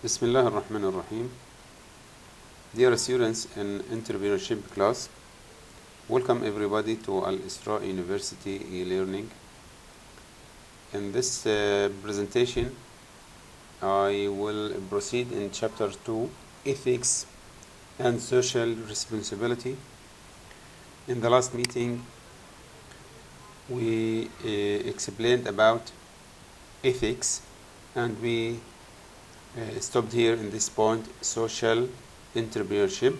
Bismillah ar-Rahman ar-Rahim. Dear students in entrepreneurship class, welcome everybody to Al-Isra University e-learning. In this presentation, I will proceed in chapter 2, ethics and social responsibility. In the last meeting, we explained about ethics, and we stopped here in this point, social entrepreneurship,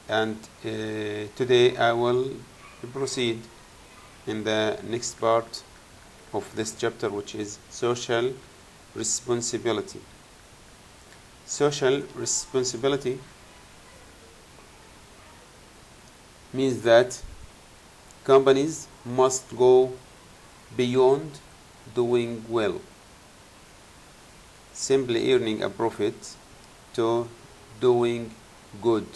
and today I will proceed in the next part of this chapter, which is social responsibility. Social responsibility means that companies must go beyond doing well, simply earning a profit, to doing good,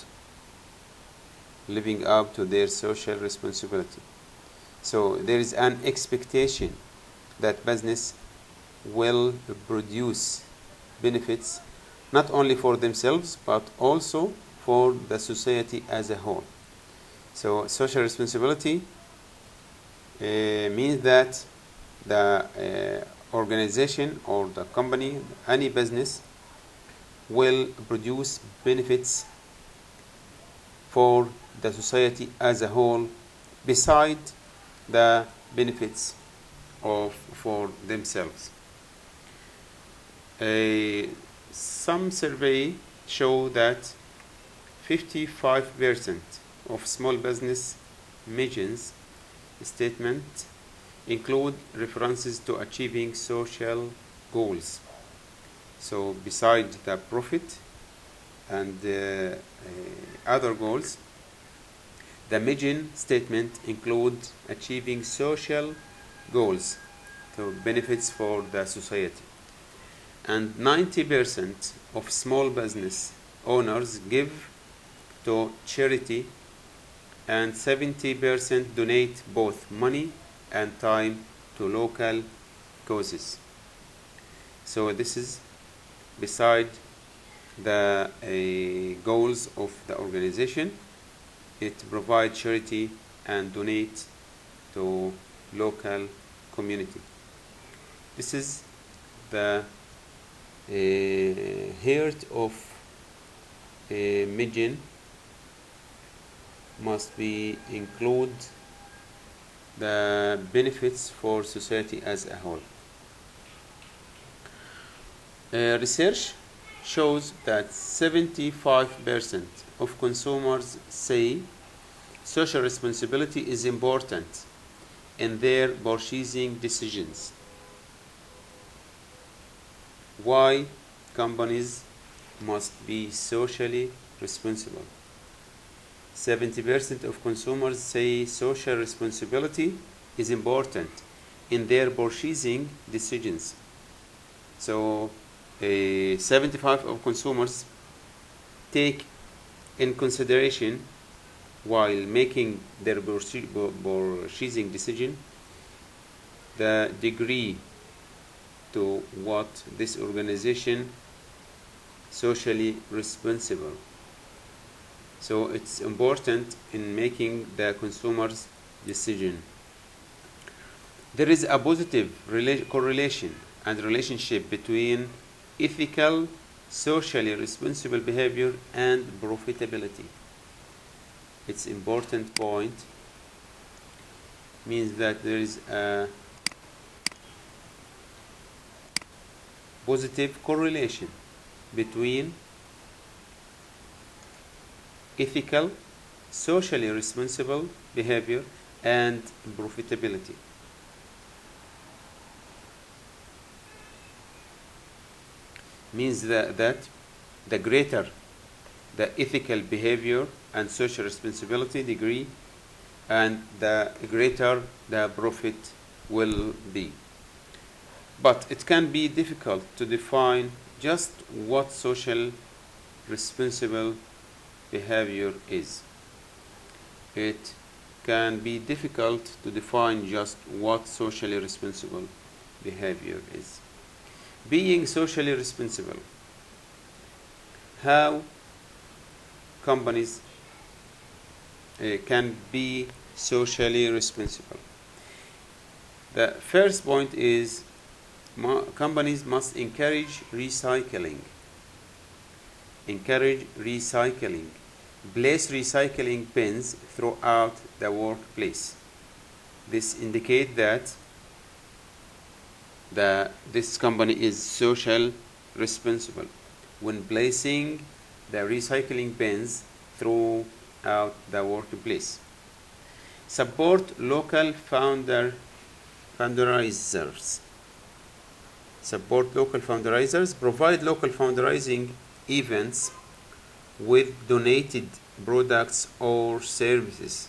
living up to their social responsibility. So there is an expectation that business will produce benefits not only for themselves but also for the society as a whole. So social responsibility means that the organization or the company, any business, will produce benefits for the society as a whole, beside the benefits for themselves. Some survey show that 55% of small business missions statement include references to achieving social goals. So besides the profit and other goals, the mission statement includes achieving social goals, so benefits for the society. And 90% of small business owners give to charity, and 70% donate both money and time to local causes. So this is beside the goals of the organization. It provides charity and donate to local community. This is the heart of a mission. Must be include the benefits for society as a whole. Research shows that 75% of consumers say social responsibility is important in their purchasing decisions. Why companies must be socially responsible? 70% of consumers say social responsibility is important in their purchasing decisions. So 75% of consumers take in consideration, while making their purchasing decision, the degree to what this organization socially responsible. So it's important in making the consumer's decision. There is a positive correlation and relationship between ethical, socially responsible behavior and profitability. It's important point, means that there is a positive correlation between ethical, socially responsible behavior and profitability. Means that the greater the ethical behavior and social responsibility degree, and the greater the profit will be. But it can be difficult to define just what social responsible behavior is. It can be difficult to define just what socially responsible behavior is. Being socially responsible how companies can be socially responsible. The first point is companies must encourage recycling. Encourage recycling. Place recycling bins throughout the workplace. This indicates that this company is social responsible when placing the recycling bins throughout the workplace. Support local fundraisers. Support local fundraisers. Provide local fundraising events with donated products or services.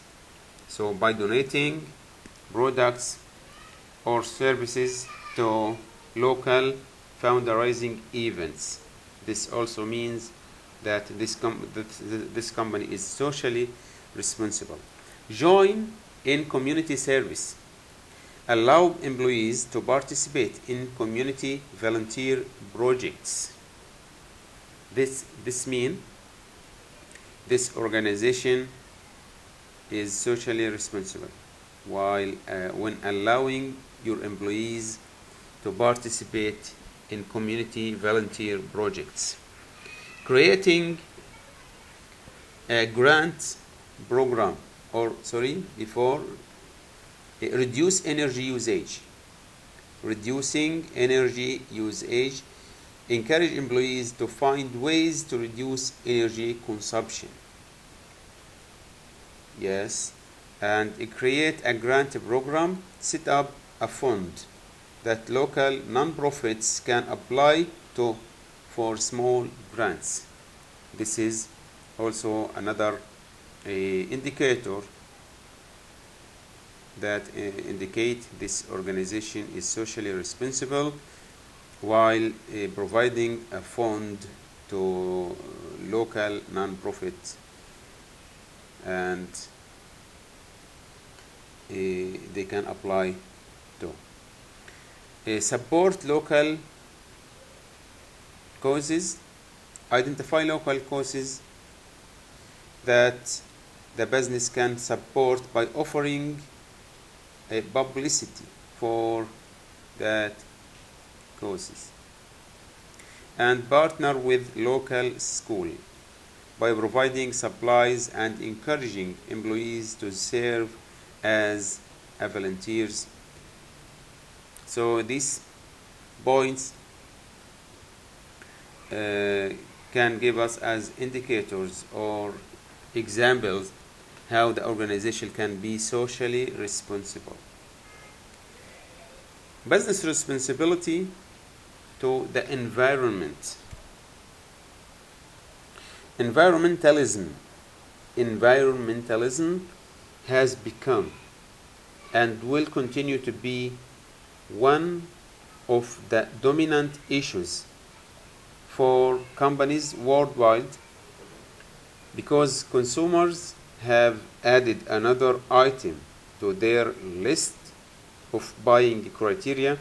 So by donating products or services to local fundraising events, this also means that this company is socially responsible. Join in community service. Allow employees to participate in community volunteer projects. This means this organization is socially responsible while when allowing your employees to participate in community volunteer projects. Creating a grant program, reduce energy usage. Reducing energy usage. Encourage employees to find ways to reduce energy consumption. Yes, and create a grant program. Set up a fund that local non-profits can apply to for small grants. This is also another indicator that indicate this organization is socially responsible while providing a fund to local non-profits, and they can apply to. Support local causes. Identify local causes that the business can support by offering a publicity for that causes, and partner with local school by providing supplies and encouraging employees to serve as volunteers. So these points can give us as indicators or examples how the organization can be socially responsible. Business responsibility to the environment. Environmentalism has become and will continue to be one of the dominant issues for companies worldwide, because consumers have added another item to their list of buying criteria: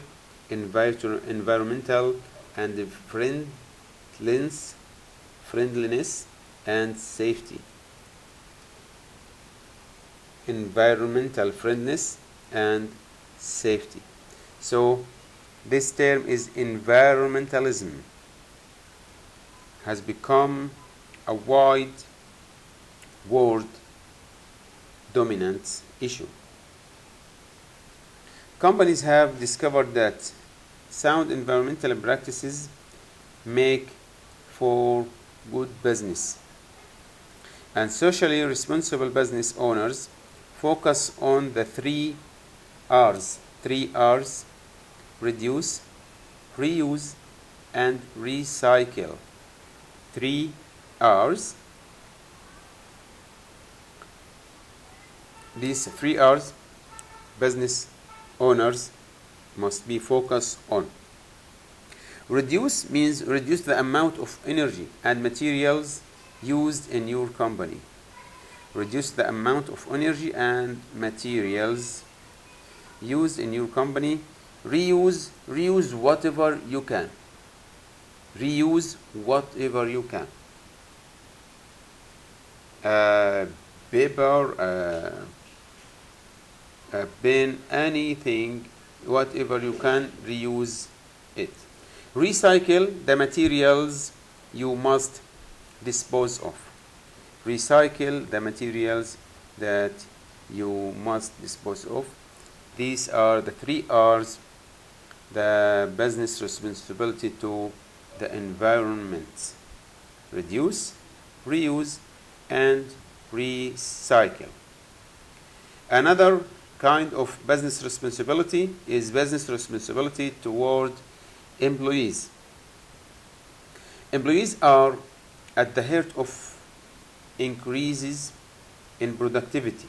environmental and friendliness and safety. Environmental friendliness and safety. So this term is environmentalism has become a wide world dominant issue. Companies have discovered that sound environmental practices make for good business, and socially responsible business owners focus on the 3 R's. 3 R's: reduce, reuse, and recycle. 3 R's. These 3 R's business owners must be focused on. Reduce means reduce the amount of energy and materials used in your company. Reduce the amount of energy and materials used in your company. Reuse whatever you can. Reuse whatever you can. paper, a pen, anything, whatever you can, reuse it. Recycle the materials you must dispose of. Recycle the materials that you must dispose of. These are the 3 R's, the business responsibility to the environment: reduce, reuse, and recycle. Another kind of business responsibility is business responsibility toward employees. Employees are at the heart of increases in productivity,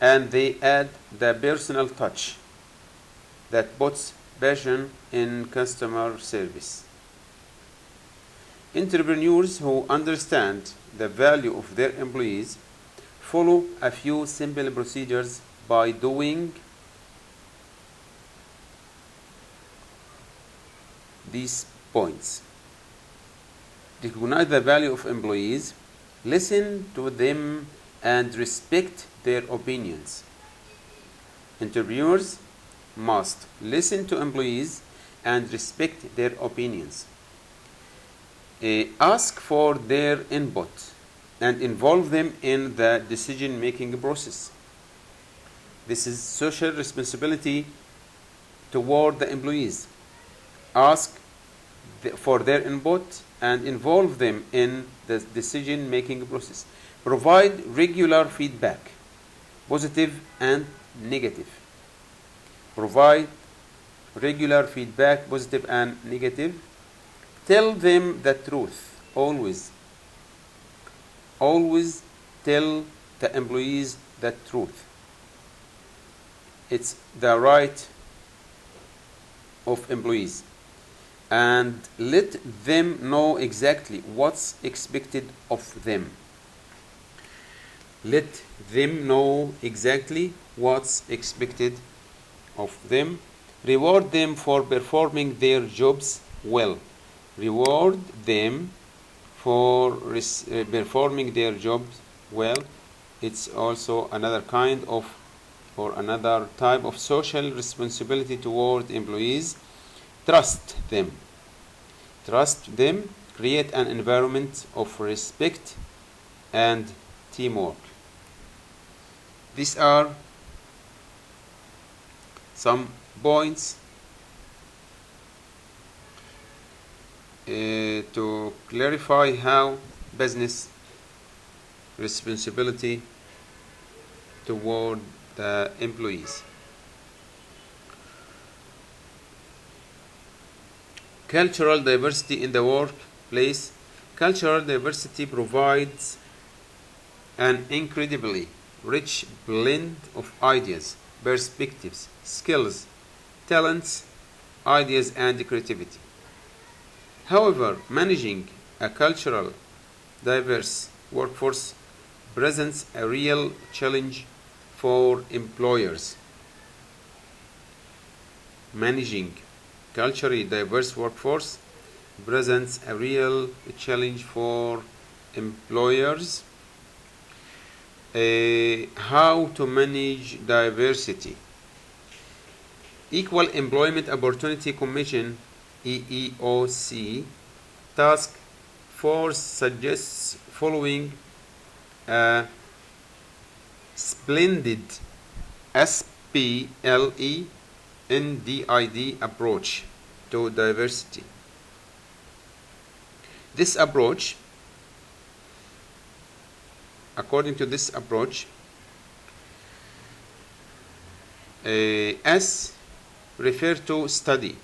and they add the personal touch that puts passion in customer service. Entrepreneurs who understand the value of their employees follow a few simple procedures by doing these points. Recognize the value of employees, listen to them, and respect their opinions. Entrepreneurs must listen to employees and respect their opinions. Ask for their input and involve them in the decision-making process. This is social responsibility toward the employees. Ask for their input and involve them in the decision-making process. Provide regular feedback, positive and negative. Provide regular feedback, positive and negative. Tell them the truth, always. Always tell the employees the truth. It's the right of employees. And let them know exactly what's expected of them. Let them know exactly what's expected of them. Reward them for performing their jobs well. Reward them for performing their jobs well. It's also another kind of, or another type of social responsibility toward employees. Trust them. Trust them. Create an environment of respect and teamwork. These are some points to clarify how business responsibility toward the employees. Cultural diversity in the workplace. Cultural diversity provides an incredibly rich blend of ideas, perspectives, skills, talents, ideas, and creativity. However, managing a cultural diverse workforce presents a real challenge for employers. Managing culturally diverse workforce presents a real challenge for employers. How to manage diversity. Equal Employment Opportunity Commission EEOC Task Force suggests following a splendid SPLENDID approach to diversity. This approach, according to this approach, S refer to study.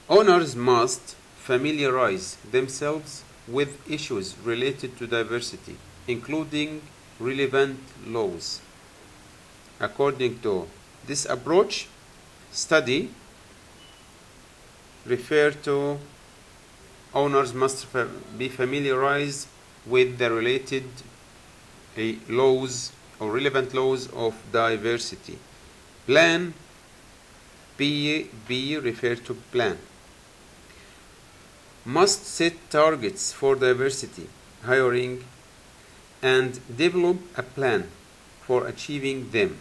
Owners must familiarize themselves with issues related to diversity, including relevant laws. According to this approach, study refer to owners must be familiarized with the related laws or relevant laws of diversity. Plan, B refer to plan. must set targets for diversity hiring and develop a plan for achieving them.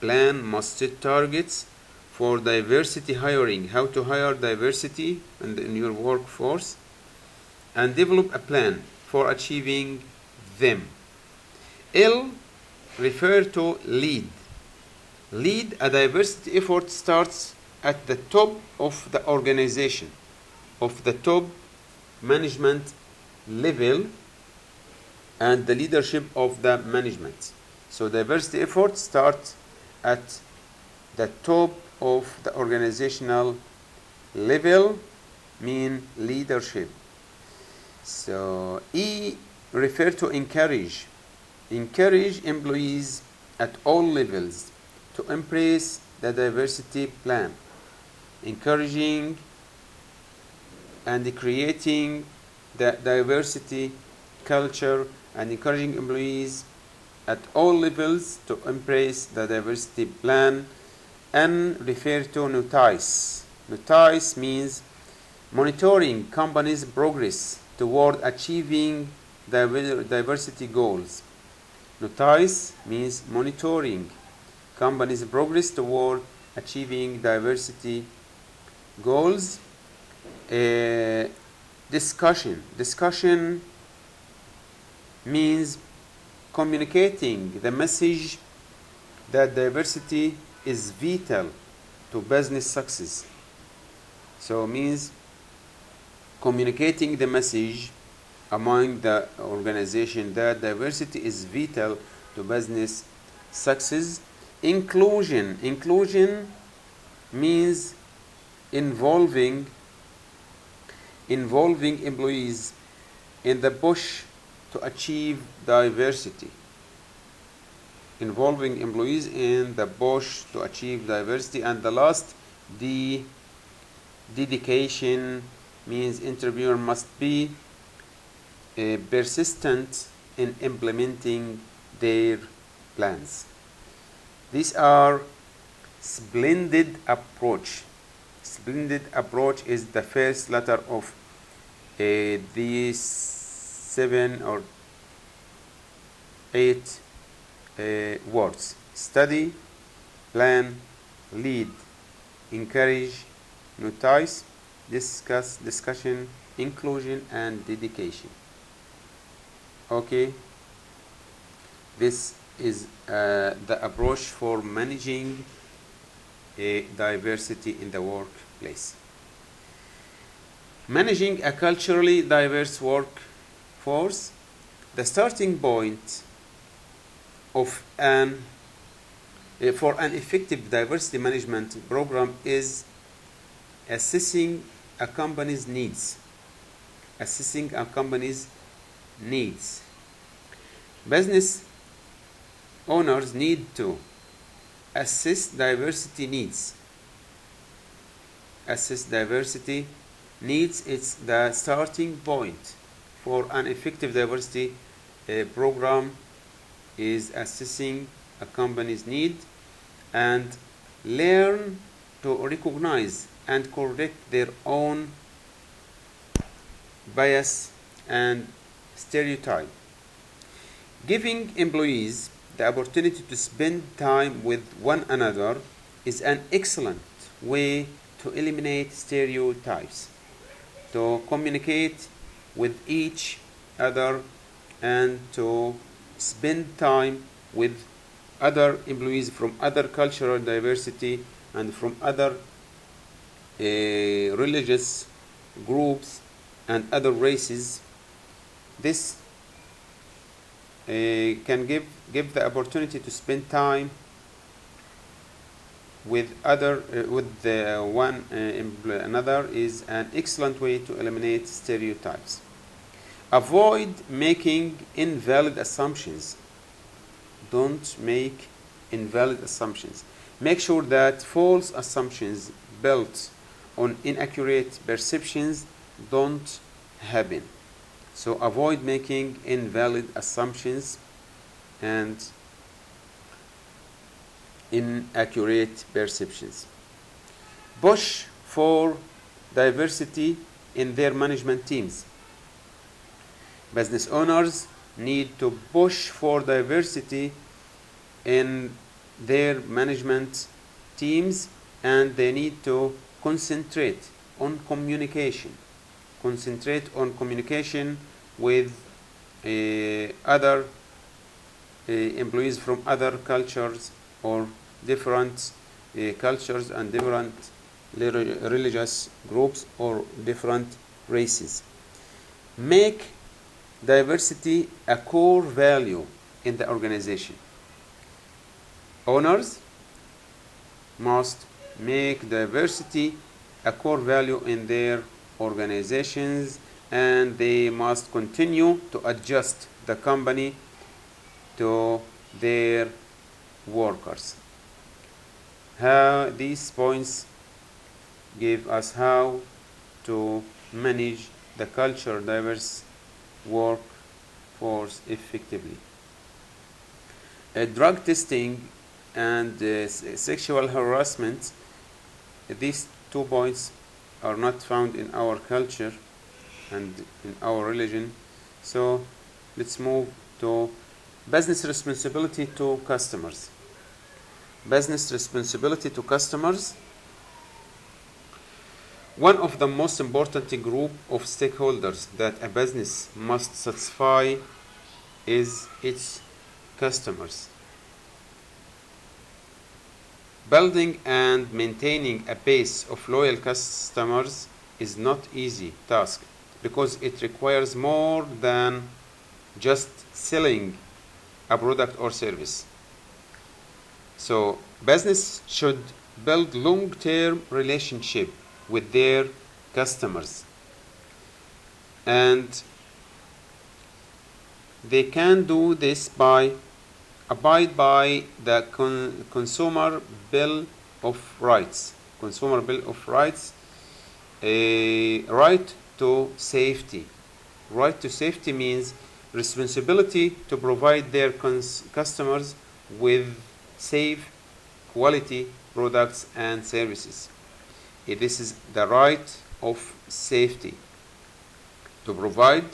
Plan must set targets for diversity hiring, how to hire diversity in your workforce, and develop a plan for achieving them. L, refer to lead. Lead a diversity effort starts at the top of the organization, of the top management level and the leadership of the management. So diversity efforts start at the top of the organizational level, mean leadership. So E, refer to encourage. Encourage employees at all levels to embrace the diversity plan. Encouraging and creating the diversity culture and encouraging employees at all levels to embrace the diversity plan. And refer to notice. Notice means monitoring companies' progress toward achieving diversity goals. Notice means monitoring companies' progress toward achieving diversity goals. Discussion. Discussion means communicating the message that diversity is vital to business success. So it means communicating the message among the organization that diversity is vital to business success. Inclusion. Inclusion means involving employees in the push to achieve diversity. Involving employees in the push to achieve diversity. And the last, D, dedication means entrepreneur must be persistent in implementing their plans. These are splendid approach. Splendid approach is the first letter of these 7 or 8 words: study, plan, lead, encourage, notice, discuss, discussion, inclusion, and dedication. Okay, this is the approach for managing diversity in the workplace. Managing a culturally diverse workforce. The starting point of for an effective diversity management program is assessing a company's needs. Assessing a company's needs. Business owners need to assess diversity needs. Assess diversity needs. It's the starting point for an effective diversity program is assessing a company's need, and learn to recognize and correct their own bias and stereotype. Giving employees the opportunity to spend time with one another is an excellent way to eliminate stereotypes, to communicate with each other, and to spend time with other employees from other cultural diversity and from other religious groups and other races. This can give the opportunity to spend time with another is an excellent way to eliminate stereotypes. Avoid making invalid assumptions. Don't make invalid assumptions. Make sure that false assumptions built on inaccurate perceptions don't happen. So avoid making invalid assumptions and inaccurate perceptions. Push for diversity in their management teams. Business owners need to push for diversity in their management teams, and they need to concentrate on communication. Concentrate on communication with other employees from other cultures or different cultures and different religious groups or different races. Make diversity a core value in the organization. Owners must make diversity a core value in their organizations, and they must continue to adjust the company to their workers. These points give us how to manage the culture diverse workforce effectively. Drug testing and sexual harassment, these 2 points are not found in our culture and in our religion. So let's move to business responsibility to customers. Business responsibility to customers. One of the most important group of stakeholders that a business must satisfy is its customers. Building and maintaining a base of loyal customers is not easy task because it requires more than just selling a product or service. So business should build long-term relationship with their customers, and they can do this by abide by the consumer bill of rights. Consumer bill of rights, a right to safety. Right to safety means responsibility to provide their customers with safe, quality products and services. This is the right of safety, to provide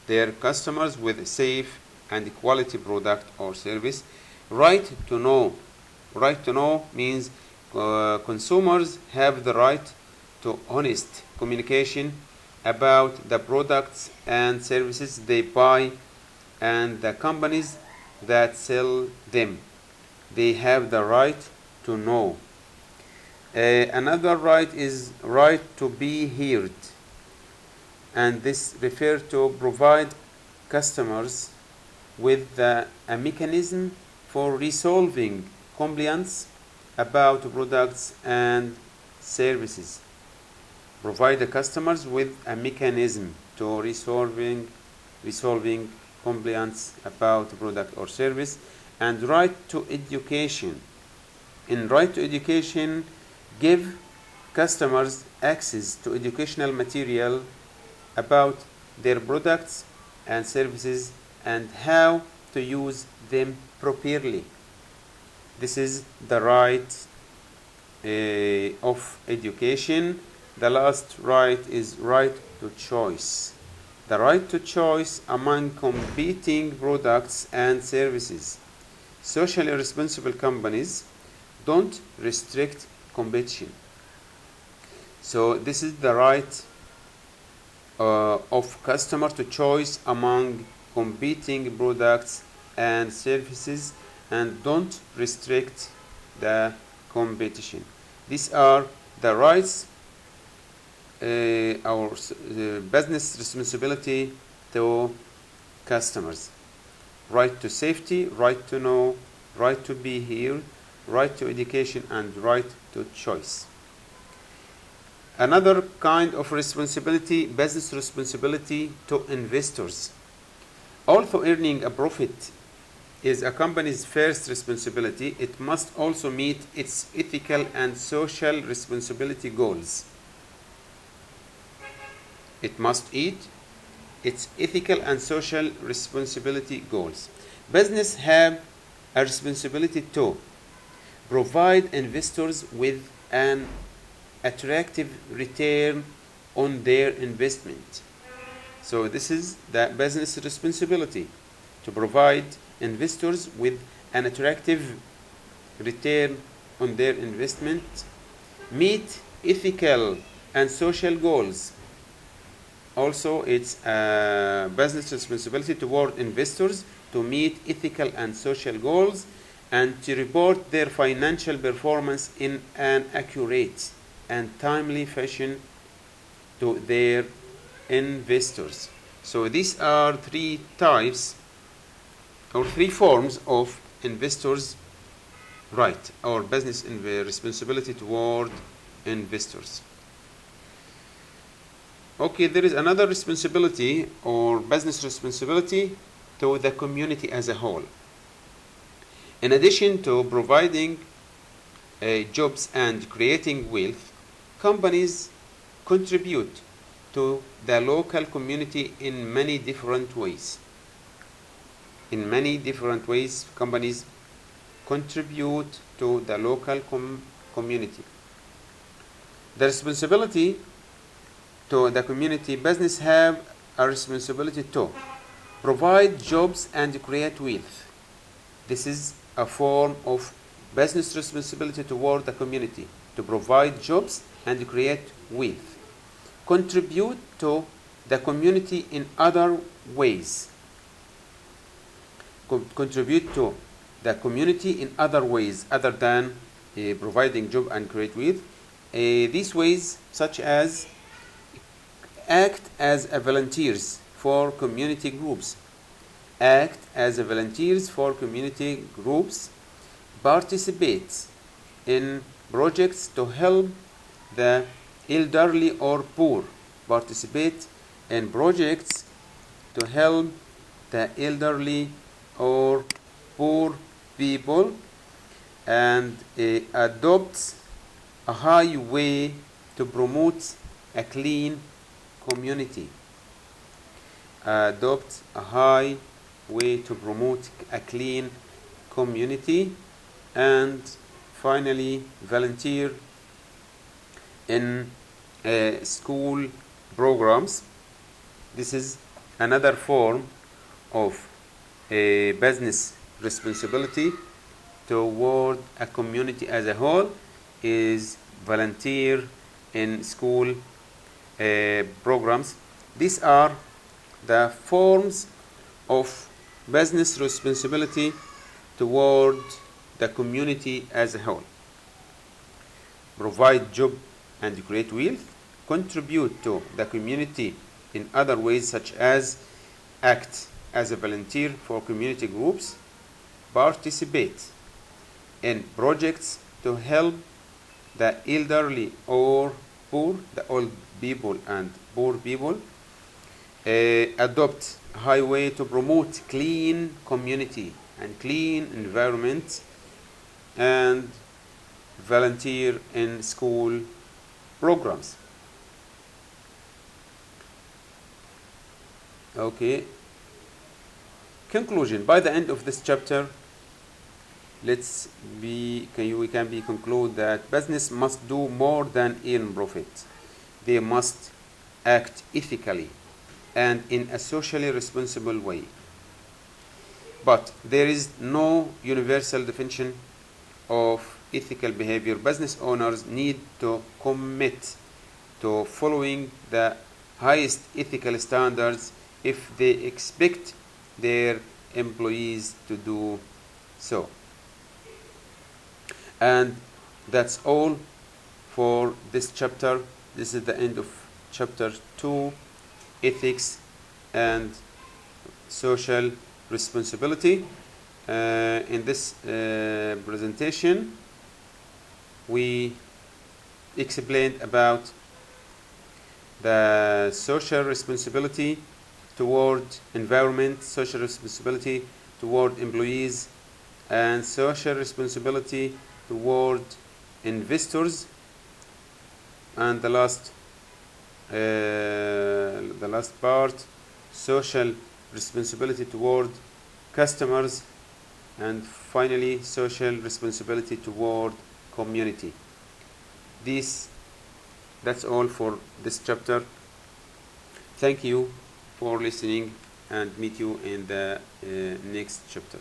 their customers with a safe and quality product or service. Right to know. Right to know means consumers have the right to honest communication about the products and services they buy and the companies that sell them. They have the right to know. Another right is right to be heard, and this refers to provide customers with a mechanism for resolving complaints about products and services. Provide the customers with a mechanism to resolving complaints about product or service. And right to education. In right to education, give customers access to educational material about their products and services and how to use them properly. This is the right of education. The last right is right to choice. The right to choice among competing products and services. Socially responsible companies don't restrict competition. So this is the right of customer to choice among competing products and services and don't restrict the competition. These are the rights, our business responsibility to customers. Right to safety, right to know, right to be here, right to education, and right to choice. Another kind of responsibility, business responsibility to investors. Although earning a profit is a company's first responsibility, it must also meet its ethical and social responsibility goals. It must meet its ethical and social responsibility goals. Business have a responsibility to provide investors with an attractive return on their investment. So this is the business responsibility, to provide investors with an attractive return on their investment, meet ethical and social goals. Also, it's a business responsibility toward investors to meet ethical and social goals and to report their financial performance in an accurate and timely fashion to their investors. So these are three types or three forms of investors' right or business responsibility toward investors. Okay, there is another responsibility or business responsibility to the community as a whole. In addition to providing jobs and creating wealth, companies contribute to the local community in many different ways. In many different ways, companies contribute to the local community. The responsibility to the community, business have a responsibility to provide jobs and create wealth. This is a form of business responsibility toward the community, to provide jobs and create wealth. Contribute to the community in other ways. Contribute to the community in other ways other than providing job and create wealth. These ways such as act as a volunteers for community groups. Act as a volunteers for community groups. Participate in projects to help the elderly or poor. Participate in projects to help the elderly or poor people, and adopt a high way to promote a clean community. Adopt a high way to promote a clean community. And finally, volunteer in school programs. This is another form of a business responsibility toward a community as a whole, is volunteer in school programs. These are the forms of business responsibility toward the community as a whole. Provide job and create wealth. Contribute to the community in other ways such as act as a volunteer for community groups. Participate in projects to help the elderly or poor, the old people and poor people. Adopt a high way to promote clean community and clean environment, and volunteer in school programs. Okay. Conclusion. By the end of this chapter, we can conclude that business must do more than earn profit. They must act ethically and in a socially responsible way. But there is no universal definition of ethical behavior. Business owners need to commit to following the highest ethical standards if they expect their employees to do so. And that's all for this chapter. This is the end of chapter 2, ethics and social responsibility. In this presentation, we explained about the social responsibility toward environment, social responsibility toward employees, and social responsibility toward investors, and the last part, social responsibility toward customers, and finally social responsibility toward community. These That's all for this chapter. Thank you for listening, and meet you in the next chapter.